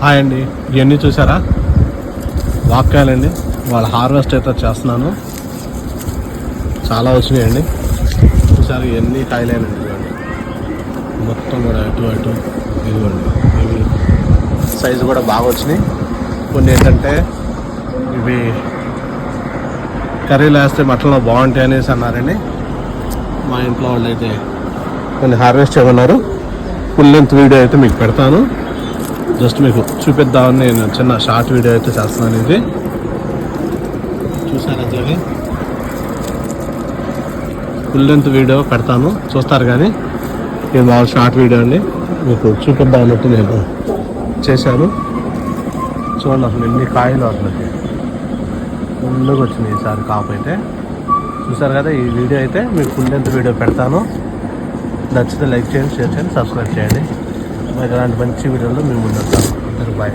Hi అండి, ఇవన్నీ చూసారా వాక్కాయలండి. వాళ్ళ హార్వెస్ట్ అయితే చేస్తున్నాను. చాలా వచ్చినాయండి. చూసారు ఇవన్నీ కాయలేనండి. ఇవ్వండి మొత్తం కూడా అటు ఇదిగోండి. ఇవి సైజు కూడా బాగా వచ్చినాయి. కొన్ని ఏంటంటే ఇవి కర్రీలు వేస్తే మటన్లో బాగుంటాయి అనేసి అన్నారండి. మా ఇంట్లో వాళ్ళు అయితే కొన్ని హార్వెస్ట్ చేయమన్నారు. ఫుల్ లెంత్ వీడియో అయితే మీకు పెడతాను. జస్ట్ మీకు చూపిద్దామని నేను చిన్న షార్ట్ వీడియో అయితే చేస్తున్నాను. ఇది చూసారా, అది ఫుల్ లెంత్ వీడియో పెడతాను, చూస్తారు. కానీ ఇది బాగా షార్ట్ వీడియో అండి, మీకు చూపిద్దాం అన్నట్టు నేను చేశాను. చూడండి అసలు ఎన్ని కాయలు అసలుకి ముందుకు వచ్చినాయి ఈసారి కాపు అయితే. చూసారు కదా, ఈ వీడియో అయితే మీకు ఫుల్ లెంత్ వీడియో పెడతాను. నచ్చితే లైక్ చేయండి, షేర్ చేయండి, సబ్స్క్రైబ్ చేయండి. మరి ఇలాంటి మంచి వీడియోలో మేము ముందుంటాము. అందరూ బాయ్.